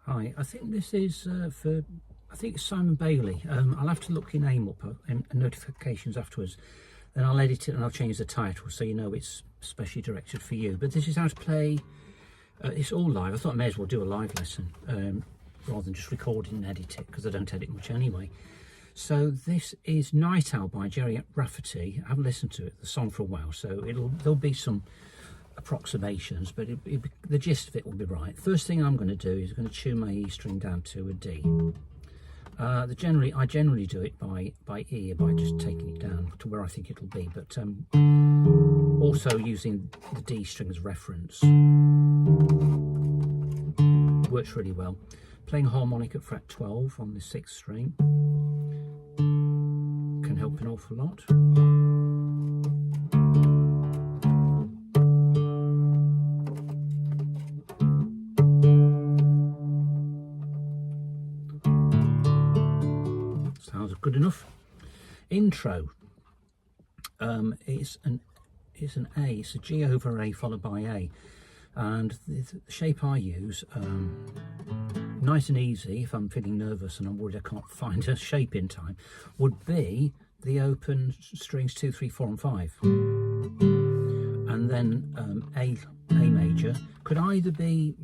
Hi, I think this is I think it's Simon Bailey. I'll have to look your name up and notifications afterwards. Then I'll edit it and I'll change the title so you know it's specially directed for you. But this is how to play, it's all live. I thought I may as well do a live lesson rather than just record it and edit it, because I don't edit much anyway. So this is Night Owl by Gerry Rafferty. I haven't listened to the song for a while, so there'll be some approximations, but the gist of it will be right. First thing I'm going to do is I'm going to tune my E string down to a D. I generally do it by ear, by just taking it down to where I think it'll be, but also using the D string as reference works really well. Playing harmonic at fret 12 on the 6th string can help an awful lot. Sounds good enough. Intro is an A, it's a G over A followed by A, and the shape I use, nice and easy if I'm feeling nervous and I'm worried I can't find a shape in time, would be the open strings 2, 3, 4 and 5, and then A major could either be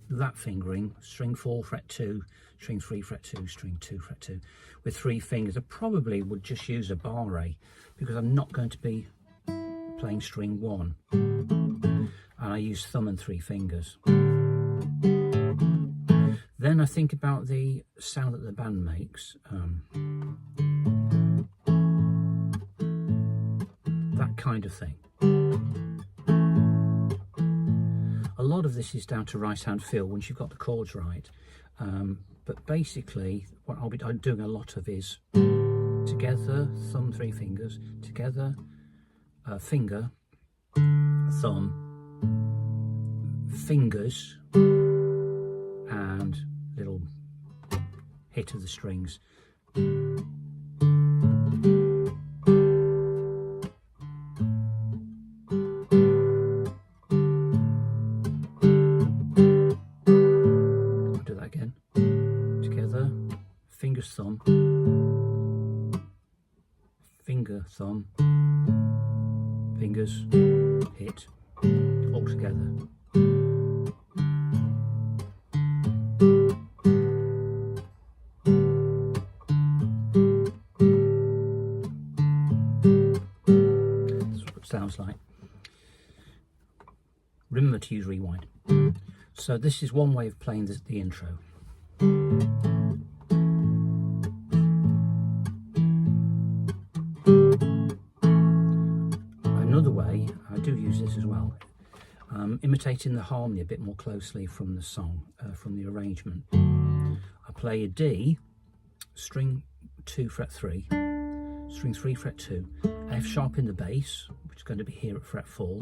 that fingering, string 4 fret 2, string 3 fret 2, string 2 fret 2 with 3 fingers. I probably would just use a bar A because I'm not going to be playing string 1, and I use thumb and 3 fingers. Then I think about the sound that the band makes, that kind of thing. A lot of this is down to right hand feel once you've got the chords right, but basically what I'll be doing a lot of is together, thumb, 3 fingers, together, finger, thumb, fingers, and little hit of the strings. Fingers, thumb, finger, thumb, fingers, hit, all together. That's what it sounds like. Remember to use rewind. So this is one way of playing the intro. Another way, I do use this as well, imitating the harmony a bit more closely from the song, from the arrangement. I play a D, string 2 fret 3, string 3 fret 2, F sharp in the bass, which is going to be here at fret 4.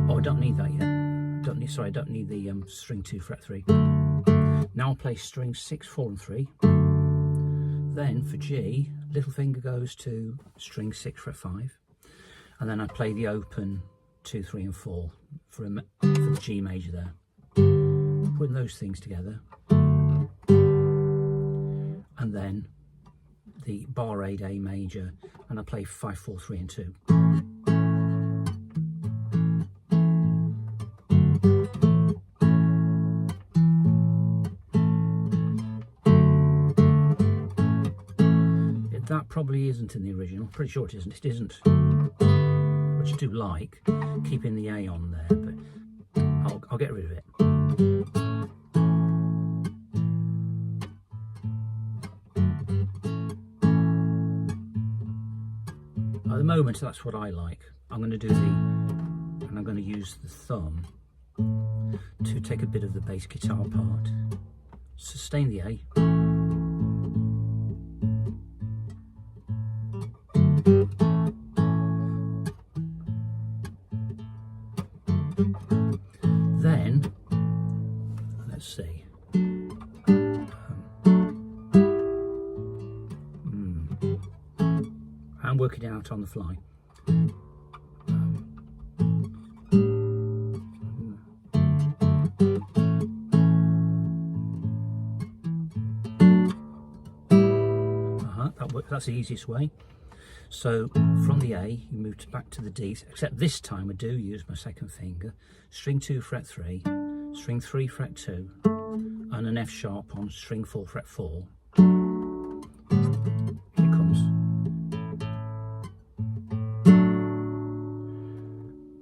Oh, I don't need that yet. I don't need the string 2 fret 3. Now I'll play string 6, 4 and 3. Then for G, little finger goes to string 6 fret 5, and then I play the open 2, 3 and 4 for the G major there. Putting those things together, and then the bar 8 A major, and I play 5, 4, 3 and 2. That probably isn't in the original. Pretty sure it isn't. It isn't. Which I do like, keeping the A on there, but I'll get rid of it. At the moment, that's what I like. I'm going to do and I'm going to use the thumb to take a bit of the bass guitar part. Sustain the A. Then, let's see, I'm working it out on the fly. That's the easiest way. So from the A, you move back to the D, except this time I do use my second finger. String 2, fret 3, string 3, fret 2, and an F sharp on string 4, fret 4. Here it comes.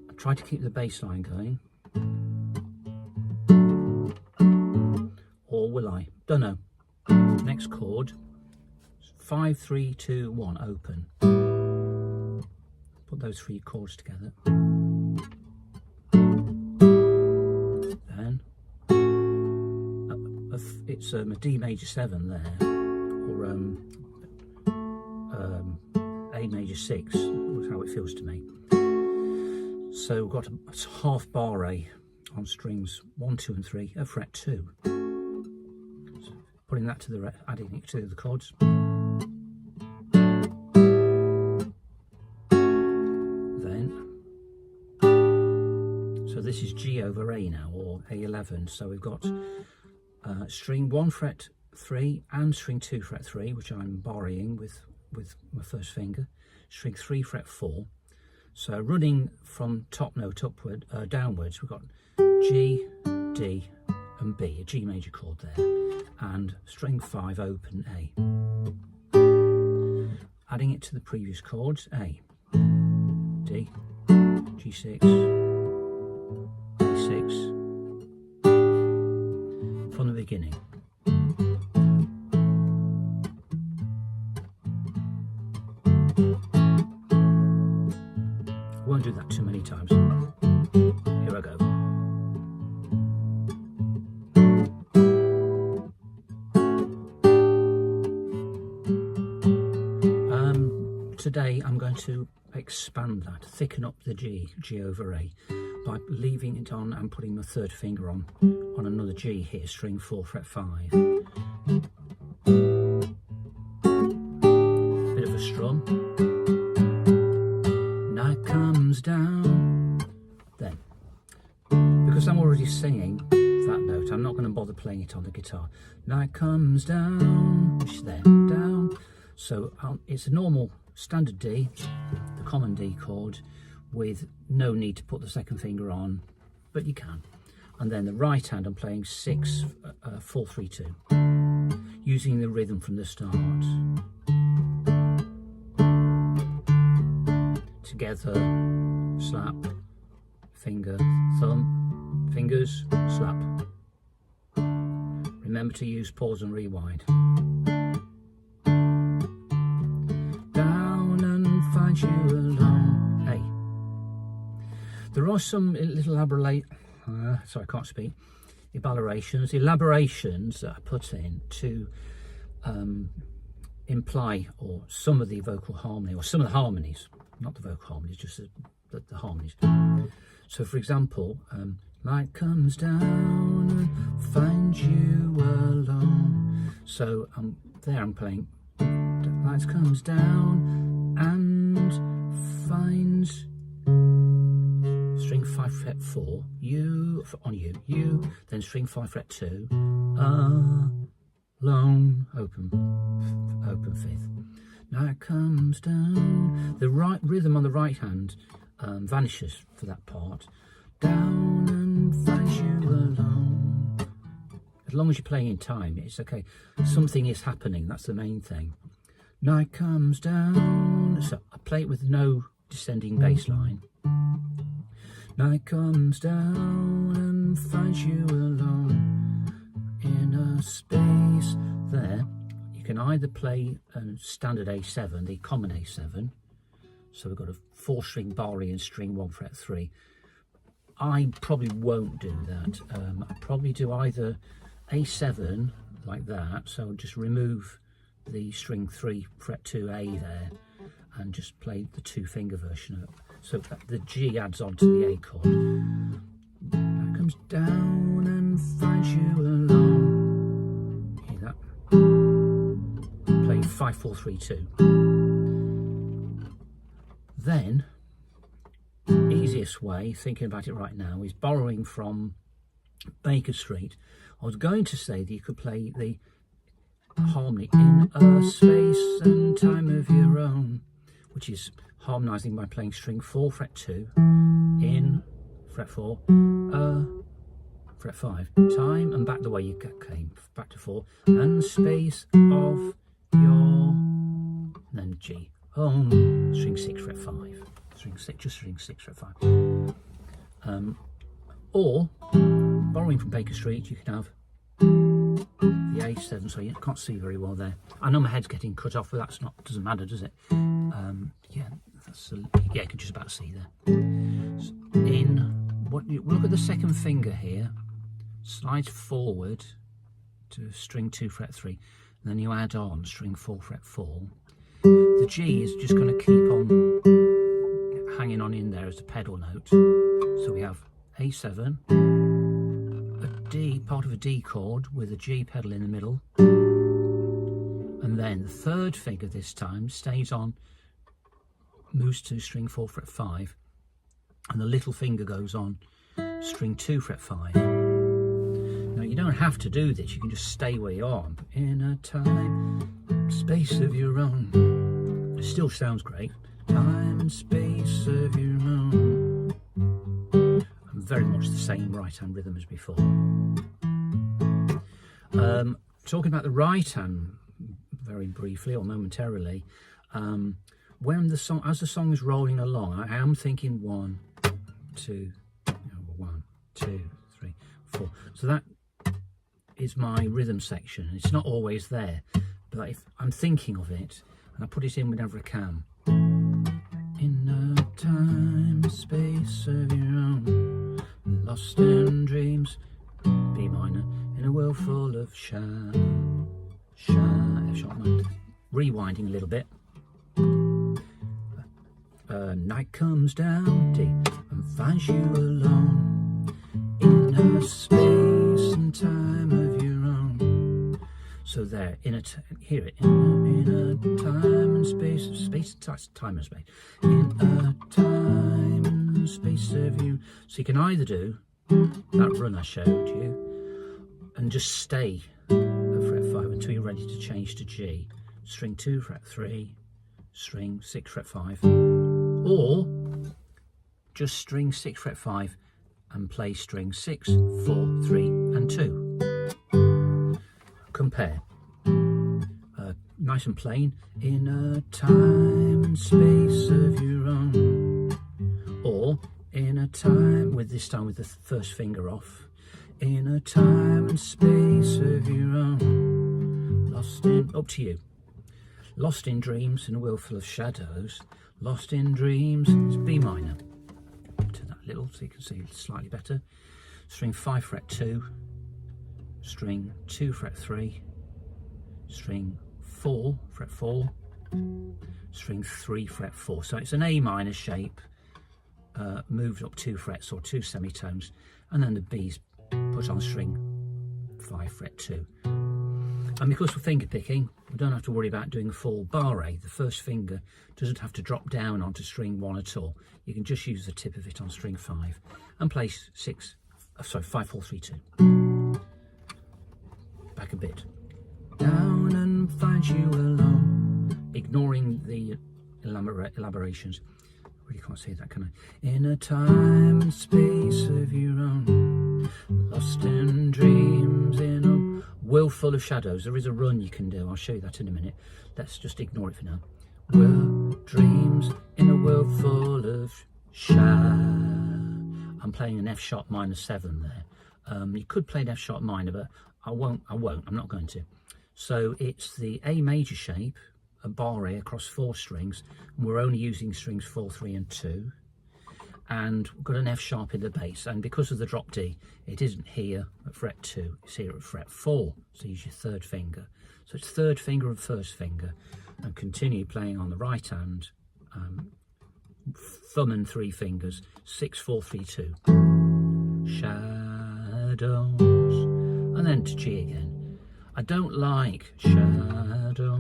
I try to keep the bass line going. Or will I? Don't know. Next chord, 5, 3, 2, 1, open. Put those 3 chords together. Then it's a D major 7 there, or A major 6, was how it feels to me. So we've got a half bar A on strings 1, 2 and 3 at fret 2. So putting that to the, adding it to the chords. This is G over A now, or A11. So we've got string 1 fret 3 and string 2 fret 3, which I'm borrowing with my first finger. String 3 fret 4. So running from top note upward, downwards, we've got G, D, and B, a G major chord there, and string 5 open A. Adding it to the previous chords, A, D, G6. From the beginning. I won't do that too many times. Here I go. Today I'm going to expand that, thicken up the G over A, by leaving it on and putting my third finger on another G here, string 4 fret 5. Bit of a strum. Night comes down. Then, because I'm already singing that note, I'm not going to bother playing it on the guitar. Night comes down, which is there, down. So it's a normal standard D, the common D chord, with no need to put the second finger on, but you can. And then the right hand, I'm playing 6, 4, 3, 2, using the rhythm from the start. Together, slap, finger, thumb, fingers, slap. Remember to use pause and rewind. Down and find you alone. Hey. There are some little elaborations that I put in to imply, or some of the vocal harmony, or some of the harmonies, not the vocal harmonies, just the harmonies. So for example, light comes down and finds you alone. So there I'm playing, light comes down and finds string 5 fret 4, you on you, then string 5 fret 2, alone, open 5th. Now it comes down. The right rhythm on the right hand vanishes for that part. Down and finds you alone. As long as you're playing in time, it's okay. Something is happening. That's the main thing. Night comes down. So I play it with no descending bass line. Night comes down and finds you alone in a space there. You can either play a standard A7, the common A7. So we've got a 4-string bar E and string 1 fret 3. I probably won't do that. I'll probably do either A7 like that. So I'll just remove the string 3 fret 2 A there and just play the 2-finger version of it. So the G adds on to the A chord. That comes down and finds you alone. Hear that? Play 5, 4, 3, 2. Then, easiest way, thinking about it right now, is borrowing from Baker Street. I was going to say that you could play the harmony in a space and time of your own, which is harmonising by playing string 4 fret 2 in fret 4, fret 5, time and back the way you came, back to 4, and space of your, then G, home, string 6 fret 5, string 6, just string 6 fret 5. Or, borrowing from Baker Street, you can have the A7, so you can't see very well there. I know my head's getting cut off, but that's not, doesn't matter, does it? Yeah, that's yeah, you can just about see there. In what you look at the second finger here, slides forward to string 2 fret 3, and then you add on string 4 fret 4. The G is just going to keep on hanging on in there as a pedal note. So we have A7, a D, part of a D chord with a G pedal in the middle, and then the third finger this time stays on, moves to string 4 fret 5, and the little finger goes on string 2 fret 5. Now you don't have to do this, you can just stay where you are. In a time, space of your own. It still sounds great. Time and space of your own. And very much the same right hand rhythm as before. Talking about the right hand very briefly or momentarily, when the song, as the song is rolling along, I am thinking 1, 2, 1, 2, 3, 4. So that is my rhythm section. It's not always there, but if I'm thinking of it and I put it in whenever I can. In a time, space of your own, lost in dreams, B minor, in a world full of F sharp minor. Rewinding a little bit. Night comes down, D, and finds you alone, in a space and time of your own. So there, hear it, in a time and space, time and space, in a time and space of you. So you can either do that run I showed you and just stay at fret 5 until you're ready to change to G, string 2 fret 3, string 6 fret 5, or just string 6 fret 5 and play string 6, 4, 3 and 2. Compare. Nice and plain. In a time and space of your own. Or in a time, with this time with the first finger off. In a time and space of your own. Lost in, up to you. Lost in dreams in a world full of shadows. Lost in dreams, it's B minor. To that little so you can see slightly better. String 5 fret 2, string 2 fret 3, string 4 fret 4, string 3 fret 4. So it's an A minor shape, moved up 2 frets or 2 semitones, and then the B's put on string 5 fret 2. And because we're finger picking, we don't have to worry about doing a full barre. The first finger doesn't have to drop down onto string 1 at all. You can just use the tip of it on string 5 and play 5, 4, 3, 2. Back a bit. Down and find you alone. Ignoring the elaborations. Really can't say that, can I? In a time and space of your own. Lost in dreams in a world full of shadows. There is a run you can do. I'll show you that in a minute. Let's just ignore it for now. World dreams in a world full of I'm playing an F sharp minor 7 there. You could play an F sharp minor, but I won't. I'm not going to. So it's the A major shape, a barre across 4 strings, and we're only using strings 4, 3 and 2. And we've got an F sharp in the bass, and because of the drop D, it isn't here at fret 2, it's here at fret 4, so use your third finger. So it's third finger and first finger, and continue playing on the right hand, thumb and 3 fingers, 6, 4, 3, 2. Shadows, and then to G again. I don't like shadows,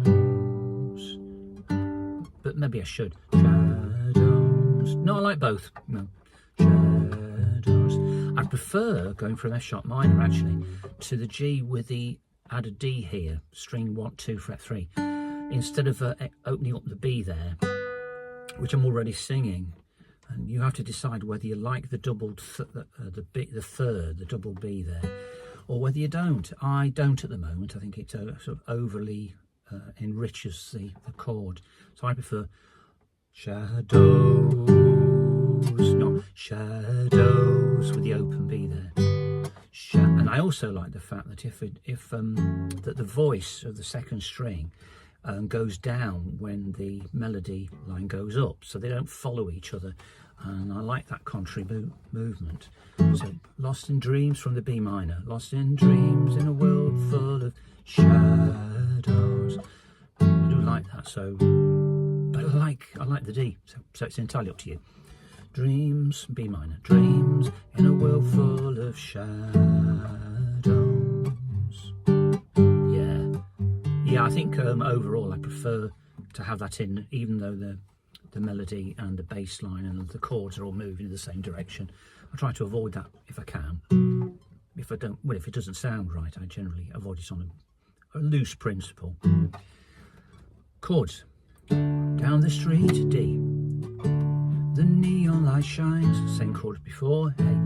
but maybe I should. Shadows. No, I like both. No. Shadows. I prefer going from F sharp minor actually to the G with the add a D here, string 1, 2, fret 3. Instead of opening up the B there, which I'm already singing, and you have to decide whether you like the doubled the third, the double B there, or whether you don't. I don't at the moment. I think it sort of overly enriches the chord, so I prefer shadows, not shadows, with the open B there. And I also like the fact that that the voice of the second string goes down when the melody line goes up, so they don't follow each other, and I like that contrary movement. So lost in dreams from the B minor, lost in dreams in a world full of shadows. I do like that, so, but I like the D, so it's entirely up to you. Dreams, B minor, dreams in a world full of shadows. Yeah, I think overall I prefer to have that in, even though the melody and the bass line and the chords are all moving in the same direction. I try to avoid that if I can. If I don't, well, if it doesn't sound right, I generally avoid it on a loose principle. Chords. Down the street, D. The neon light shines, same chord as before, hey.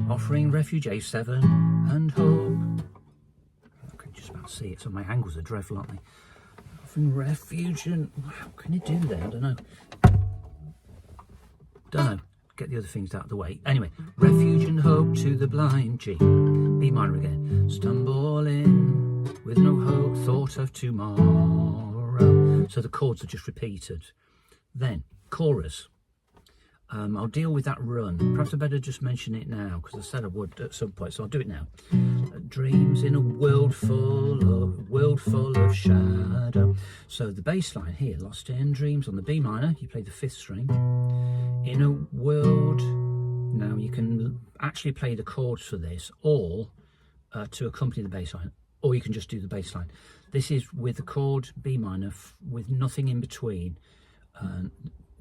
Offering refuge, A7, and hope. I can just about see it, so my angles are dreadful, aren't they? Offering refuge and, how can you do that? I don't know. Get the other things out of the way. Anyway, refuge and hope to the blind, G. B minor again. Stumbling with no hope, thought of tomorrow. So the chords are just repeated. Then, chorus. I'll deal with that run. Perhaps I better just mention it now, because I said I would at some point, so I'll do it now. Dreams in a world full of shadow. So the bass line here, lost in dreams on the B minor, you play the 5th string. In a world, now you can actually play the chords for this, or to accompany the bass line, or you can just do the bass line. This is with the chord B minor, with nothing in between the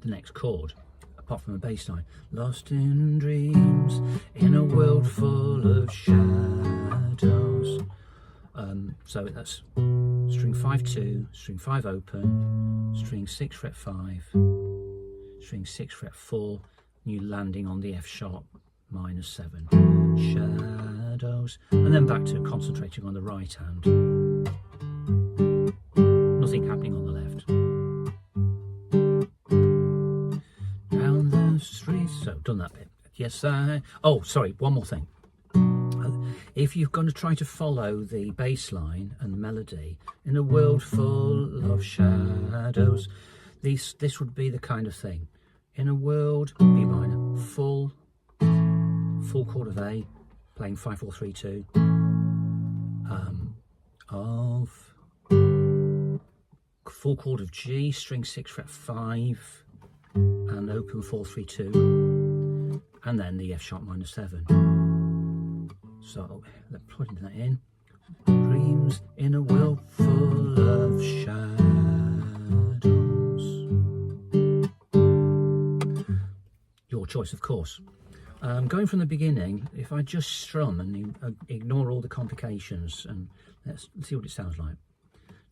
next chord, apart from a bass line. Lost in dreams in a world full of shadows. So that's string 5-2, string 5 open, string 6 fret 5, string 6 fret 4, and you landing on the F sharp minor 7. Shadows, and then back to concentrating on the right hand. Nothing happening on the left. Down the street, so done that bit. Yes, oh, sorry, one more thing. If you're going to try to follow the bass line and the melody in a world full of shadows, this would be the kind of thing. In a world, B minor, full chord of A, playing 5-4-3-2, of full chord of G, string 6 fret 5, and open 4-3-2, and then the F sharp minor 7. So let's plug that in. Dreams in a world full of shadows. Your choice, of course. Going from the beginning, if I just strum and ignore all the complications, and let's see what it sounds like.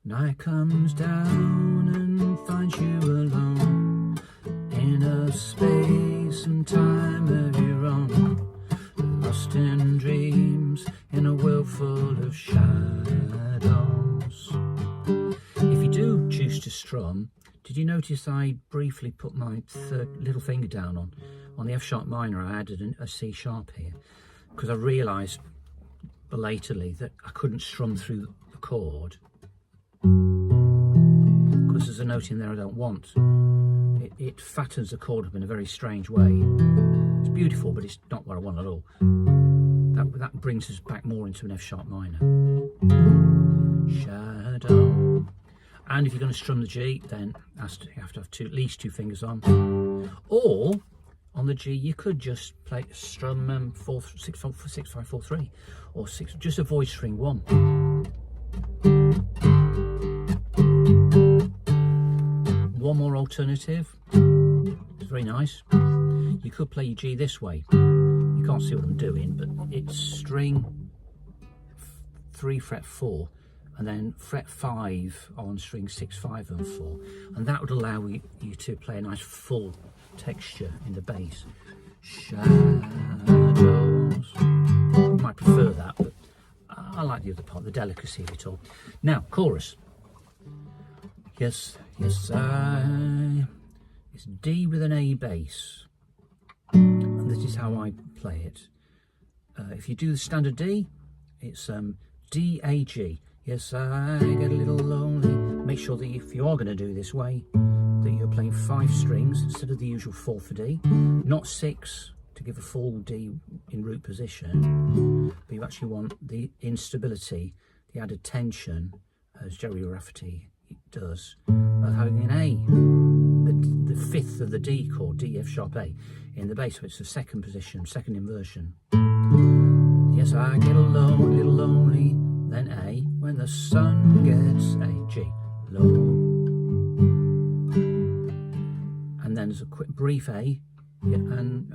Night comes down and finds you alone in a space and time of your own. Lost in dreams in a world full of shadows. If you do choose to strum, did you notice I briefly put my little finger down on the F sharp minor? I added a C sharp here because I realised belatedly that I couldn't strum through the chord because there's a note in there I don't want. It fattens the chord up in a very strange way. It's beautiful, but it's not what I want at all. That brings us back more into an F sharp minor. Shadow. And if you're going to strum the G, then you have to have at least 2 fingers on. Or on the G, you could just play strum 6-5-4-3, or 6. Just avoid string 1. One more alternative. It's very nice. You could play your G this way. You can't see what I'm doing, but it's string 3 fret 4 and then fret 5 on string 6, 5 and 4, and that would allow you to play a nice full texture in the bass. Shadows. You might prefer that, but I like the other part, the delicacy of it all. Now, chorus. Yes, yes, it's D with an A bass, and this is how I play it. If you do the standard D, it's D, A, G. Yes, I get a little lonely. Make sure that if you are going to do this way, that you're playing 5 strings instead of the usual 4 for D, not 6 to give a full D in root position, but you actually want the instability, the added tension, as Jerry Rafferty does, of having an A, the 5th of the D chord, D, F sharp A, in the bass, so it's the second position, second inversion. Yes, I get a little lonely, then A, when the sun gets A, G, low. And then there's a quick brief A, yeah, and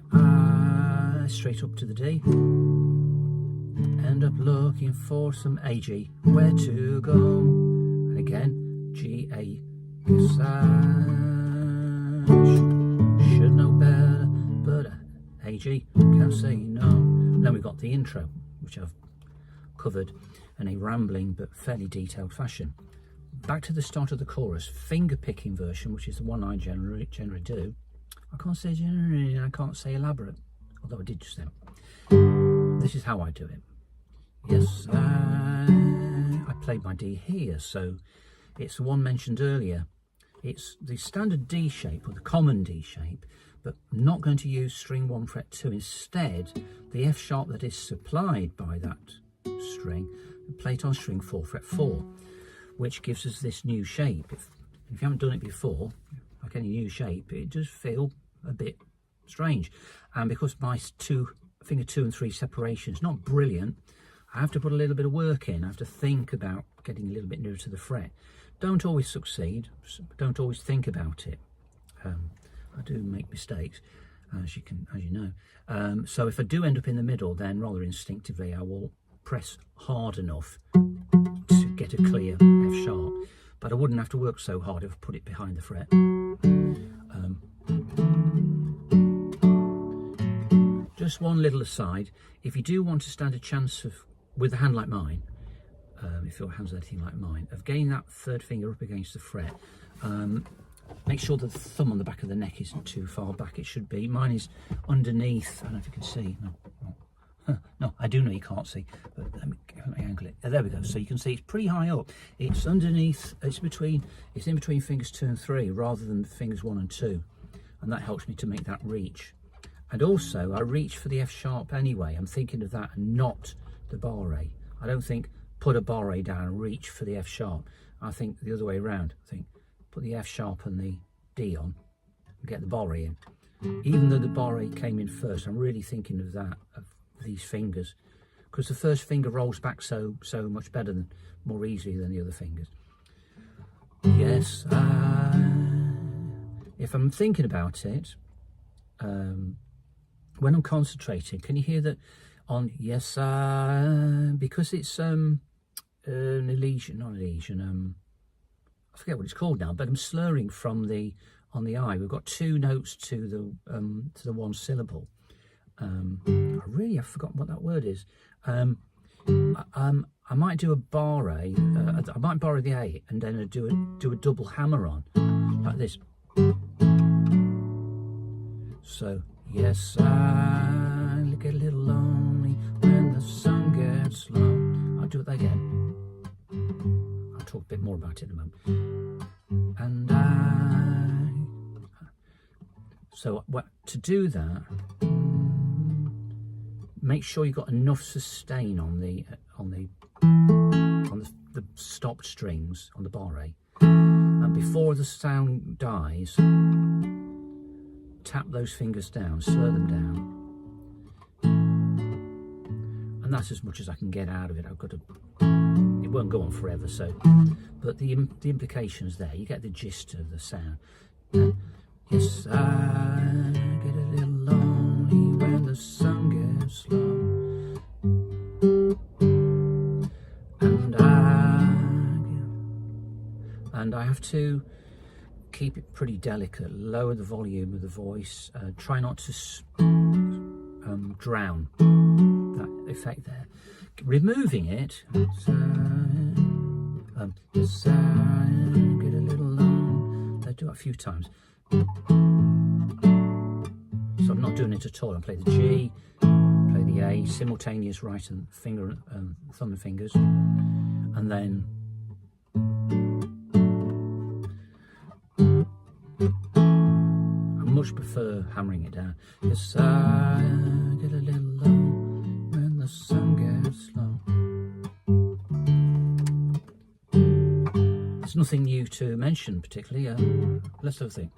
straight up to the D. End up looking for some A, G, where to go. And again, G, A, yes, I should know better, but A, G, can't say no. And then we've got the intro, which I've covered in a rambling but fairly detailed fashion. Back to the start of the chorus, finger picking version, which is the one I generally do. I can't say generally, and I can't say elaborate, although I did just then. This is how I do it. Yes, I played my D here, so it's the one mentioned earlier. It's the standard D shape, or the common D shape, but I'm not going to use string 1 fret 2. Instead, the F sharp that is supplied by that string, play it on string 4 fret 4, which gives us this new shape. If you haven't done it before, like any new shape, it does feel a bit strange. And because my finger 2 and 3 separation is not brilliant, I have to put a little bit of work in. I have to think about getting a little bit nearer to the fret. Don't always succeed, don't always think about it. I do make mistakes, as you know. So if I do end up in the middle, then rather instinctively I will press hard enough to get a clear F sharp, but I wouldn't have to work so hard if I put it behind the fret. Just one little aside, if you do want to stand a chance of, with a hand like mine, if your hand's anything like mine, of getting that third finger up against the fret, make sure that the thumb on the back of the neck isn't too far back. It should be. Mine is underneath. I don't know if you can see. No, I do know you can't see, but let me angle it. There we go. So you can see it's pretty high up. It's underneath. It's in between fingers 2 and 3 rather than fingers 1 and 2, and that helps me to make that reach. And also, I reach for the F sharp anyway. I'm thinking of that and not the bar A. I don't think put a bar A down and reach for the F sharp. I think the other way around. I think put the F sharp and the D on and get the bar A in. Even though the bar A came in first, I'm really thinking of that, of these fingers, because the first finger rolls back so much better than, more easily than the other fingers. Yes, if I'm thinking about it, when I'm concentrating, can you hear that on yes, because it's an elision, not elision, I forget what it's called now, but I'm slurring from the on the I. We've got 2 notes to the one syllable. I forgot what that word is. I might do a bar A. I might borrow the A and then do a double hammer on, like this. So yes, I get a little lonely when the sun gets low. I'll do it again. I'll talk a bit more about it in a moment. And so to do that, make sure you've got enough sustain on the stopped strings on the bar A, and before the sound dies, tap those fingers down, slur them down, and that's as much as I can get out of it. It won't go on forever, so, but the implications there, you get the gist of the sound. Yes, I get a little lonely when the sun gets low, and I I have to keep it pretty delicate, lower the volume of the voice, try not to drown that effect there. Removing it, get a little long. I do it a few times. So I'm not doing it at all. I play the G, play the A, simultaneous right and finger, thumb and fingers, and then I much prefer hammering it down. Yes, I get a little low when the sun gets low. There's nothing new to mention particularly. Let's have a think.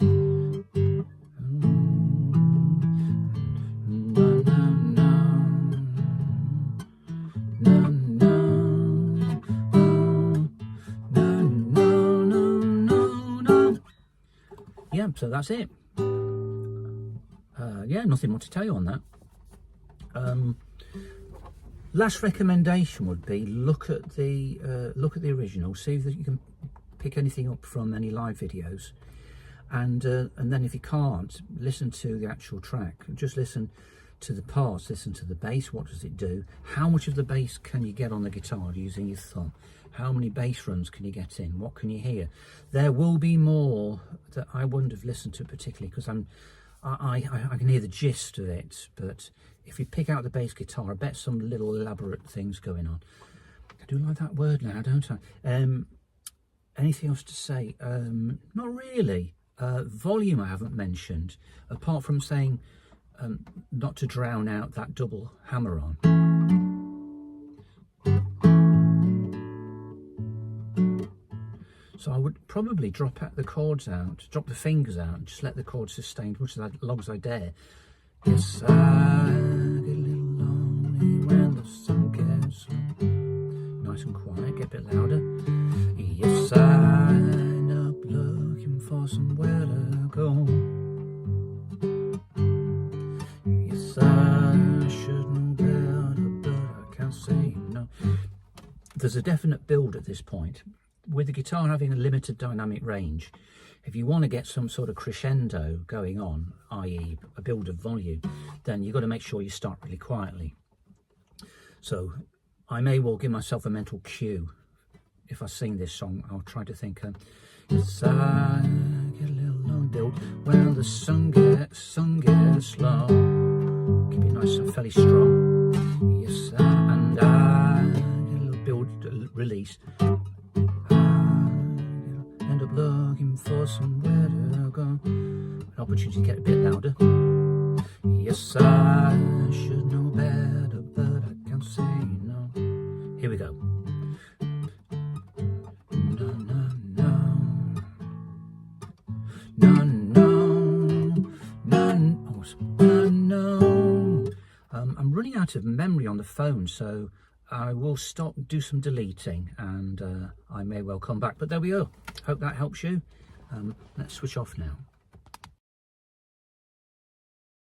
Yeah, so that's it. Yeah, nothing more to tell you on that. Last recommendation would be look at the original, see if you can pick anything up from any live videos, and then if you can't, listen to the actual track. Just listen to the parts, listen to the bass. What does it do? How much of the bass can you get on the guitar using your thumb? How many bass runs can you get in? What can you hear? There will be more that I wouldn't have listened to particularly, because I can hear the gist of it, but if you pick out the bass guitar, I bet some little elaborate things going on. I do like that word now, don't I? Anything else to say? Not really. Volume I haven't mentioned, apart from saying not to drown out that double hammer on. So I would probably drop the chords out, drop the fingers out, and just let the chords sustain as long as I dare. Yes, I get a little lonely when the sun gets low. Nice and quiet, get a bit louder. Yes, I end up looking for somewhere to go. Yes, I should know better, but I can't say no. There's a definite build at this point. With the guitar having a limited dynamic range, if you want to get some sort of crescendo going on, i.e. a build of volume, then you've got to make sure you start really quietly. So I may well give myself a mental cue. If I sing this song, I'll try to think, yes, I get a little long build when the sun gets low. Keep it nice and fairly strong. Yes, and I get a little build release. End up looking for somewhere to go. An opportunity to get a bit louder. Yes, I should know better, but I can't say no. Here we go. No, no, no. No, no. No, no. I'm running out of memory on the phone, so I will do some deleting, and I may well come back, but there we go. Hope that helps you. Let's switch off now.